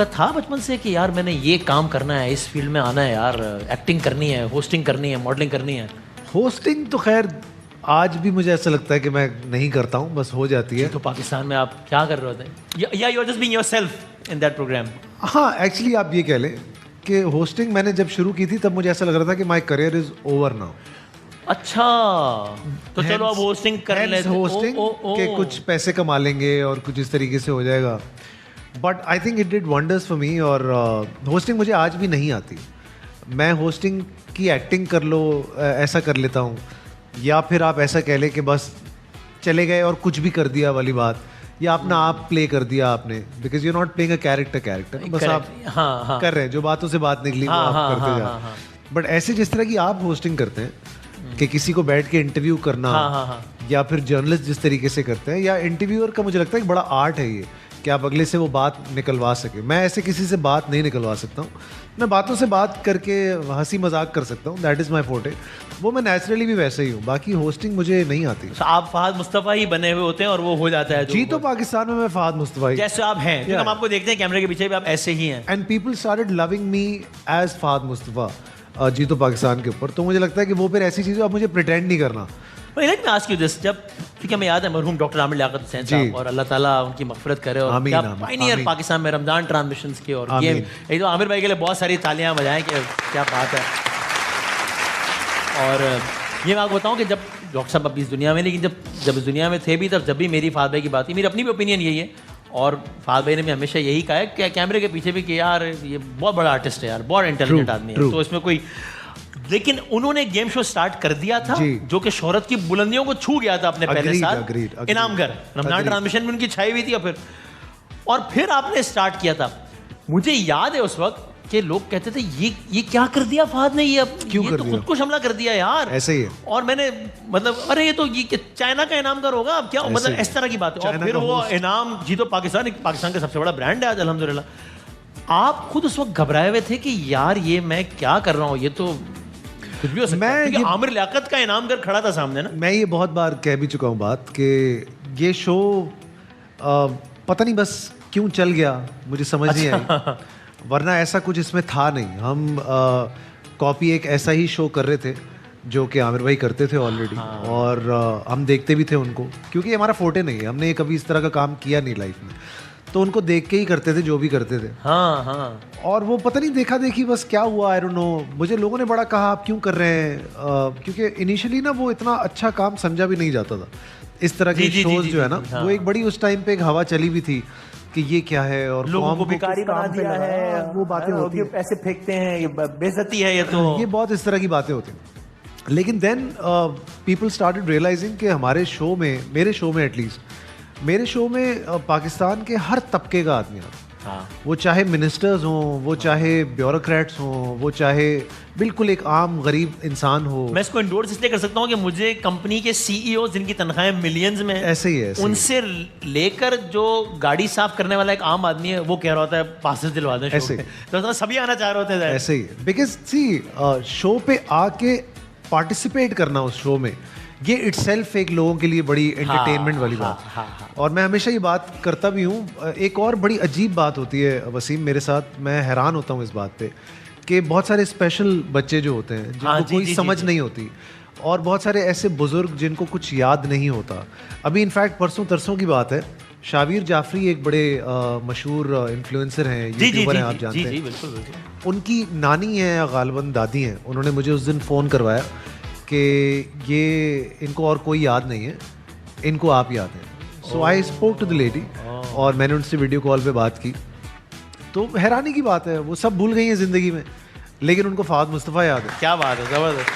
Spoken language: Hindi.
आपका था बचपन से कि यार मैंने ये काम करना है, इस फील्ड में आना है यार, एक्टिंग करनी है, होस्टिंग करनी है, मॉडलिंग करनी है? होस्टिंग तो खैर आज भी मुझे ऐसा लगता है कि मैं नहीं करता हूँ, बस हो जाती है। तो पाकिस्तान में आप क्या कर रहे होते? या you are just being yourself in that programme? हाँ, एक्चुअली आप ये कह लें कि होस्टिंग मैंने जब शुरू की थी तब मुझे ऐसा लग रहा था कि my career is over now. अच्छा, तो चलो अब होस्टिंग कर लेते हैं। होस्टिंग के कुछ पैसे कमा लेंगे और कुछ इस तरीके से हो जाएगा, but I think it did wonders for me. और होस्टिंग मुझे आज भी नहीं आती। मैं होस्टिंग की एक्टिंग कर लो ऐसा कर लेता हूँ, या फिर आप ऐसा कह लें कि बस चले गए और कुछ भी कर दिया वाली बात, या अपना आप प्ले कर दिया आपने, because you not playing a character, बस आप कर रहे हैं जो बातों से बात निकली वो आप करते जा। बट ऐसे जिस तरह की आप होस्टिंग करते हैं कि किसी को बैठ के इंटरव्यू करना, या फिर जर्नलिस्ट जिस तरीके से करते हैं, या इंटरव्यूअर का मुझे लगता है एक बड़ा आर्ट है ये कि आप अगले से वो बात निकलवा सके। मैं ऐसे किसी से बात नहीं निकलवा सकता हूँ। मैं बातों से बात करके हंसी मजाक कर सकता हूँ, दैट इज़ माई फोर्टे। वो मैं नेचुरली भी वैसे ही हूँ, बाकी होस्टिंग मुझे नहीं आती। तो आप फहद मुस्तफ़ा ही बने हुए होते हैं और वो हो जाता है। जी तो पाकिस्तान में मैं फहद मुस्तफ़ा ही जैसे आप हैं, क्योंकि हम आपको देखते हैं कैमरे के पीछे भी आप ऐसे ही हैं। And people started loving me as Fahad Mustafa ji तो पाकिस्तान के ऊपर। तो मुझे लगता है कि वो फिर ऐसी चीज़ें अब मुझे प्रिटेंड नहीं करना। Let me ask you this, जब क्योंकि हमें याद है मरहूम डॉक्टर आमिर लियाकत हुसैन साहब, और अल्लाह ताला उनकी मग़फ़िरत करे, और क्या पायनियर पाकिस्तान में रमज़ान ट्रांसमिशंस के, और ये तो आमिर भाई के लिए बहुत सारी तालियां बजाएं कि क्या बात है। और ये मैं आपको बताऊं कि जब डॉक्टर साहब अभी इस दुनिया में, लेकिन जब इस दुनिया में थे भी, तब जब भी मेरी फहद भाई की बात थी, मेरी अपनी भी ओपिनियन यही है, और फहद भाई ने भी हमेशा यही कहा है कि कैमरे के पीछे भी कि यार ये बहुत बड़ा आर्टिस्ट है यार, बहुत इंटेलिजेंट आदमी है, तो इसमें कोई। लेकिन उन्होंने गेम शो स्टार्ट कर दिया था जो कि शोहरत की बुलंदियों को छू गया था अपने पहले साल। इनामगर रमजान ट्रांसमिशन में उनकी छाई हुई थी, और फिर आपने स्टार्ट किया था। मुझे याद है उस वक्त कि लोग कहते थे ये क्या कर दिया फहद ने, ये क्यों कर दिया, खुद को हमला कर दिया यार, ऐसे ही है। और मैंने मतलब अरे ये तो ये चाइना का इनामगर होगा अब क्या, मतलब इस तरह की बात है। और फिर वो इनाम जीतो पाकिस्तान का सबसे बड़ा ब्रांड है आज अल्हम्दुलिल्लाह। आप खुद उस वक्त घबराए हुए थे कि यार ये मैं क्या कर रहा हूँ, ये तो कुछ भी हो सकता है, क्योंकि आमिर लियाकत का इनामगर खड़ा था सामने ना। मैं ये बहुत बार कह भी चुका हूँ बात कि ये शो पता नहीं बस क्यों चल गया, मुझे समझ नहीं आई। वरना ऐसा कुछ इसमें था नहीं। हम कॉपी एक ऐसा ही शो कर रहे थे जो कि आमिर भाई करते थे ऑलरेडी, और हम देखते भी थे उनको, क्योंकि हमारा फोटे नहीं है, हमने कभी इस तरह का काम किया नहीं लाइफ में, तो उनको देख के ही करते थे जो भी करते थे। और वो पता नहीं देखा देखी बस क्या हुआ, आई डोंट नो। मुझे लोगों ने बड़ा कहा आप क्यों कर रहे हैं, क्योंकि इनिशियली ना वो इतना अच्छा काम समझा भी नहीं जाता था। इस तरह के शोज जो है ना, वो एक बड़ी उस टाइम पे एक हवा चली भी थी कि ये क्या है, और लोगों को भिखारी बना दिया है, वो बातें होती हैं, पैसे फेंकते हैं, ये बेइज्जती है, ये बहुत इस तरह की बातें होती हैं। लेकिन देन पीपल स्टार्टेड रियलाइजिंग कि हमारे शो में, मेरे शो में एटलीस्ट, मेरे शो में पाकिस्तान के हर तबके का आदमी आता, वो चाहे मिनिस्टर्स हों, वो चाहे ब्यूरोक्रेट्स हों, वो चाहे बिल्कुल एक आम गरीब इंसान हो। मैं इसको इंडोर्स इसलिए कर सकता हूँ कि मुझे कंपनी के सीईओ जिनकी तनख्वाहें मिलियंस में ऐसे ही है, उनसे लेकर जो गाड़ी साफ करने वाला एक आम आदमी है, वो कह रहा होता है पासेस दिलवा दें, ऐसे तो सभी आना चाह रहे होते हैं। ऐसे ही, बिकॉज सी शो पे आके पार्टिसिपेट करना उस शो में, ये इटसेल्फ एक लोगों के लिए बड़ी एंटरटेनमेंट वाली बात। और मैं हमेशा ये बात करता भी हूँ। एक और बड़ी अजीब बात होती है वसीम मेरे साथ, मैं हैरान होता हूँ इस बात पे कि बहुत सारे स्पेशल बच्चे जो होते हैं जिनको कोई समझ नहीं होती, और बहुत सारे ऐसे बुजुर्ग जिनको कुछ याद नहीं होता। अभी इनफैक्ट परसों तरसों की बात है, शाबिर जाफरी एक बड़े मशहूर इन्फ्लुएंसर हैं, यूट्यूबर हैं, आप जानते हैं। बिल्कुल। उनकी नानी है या गालिबन दादी हैं, उन्होंने मुझे उस दिन फ़ोन करवाया कि ये इनको और कोई याद नहीं है, इनको आप याद हैं। So I spoke to the lady, और मैंने उनसे वीडियो कॉल पे बात की। तो हैरानी की बात है, वो सब भूल गई हैं ज़िंदगी में, लेकिन उनको फहद मुस्तफ़ा याद है। क्या बात है, ज़बरदस्त।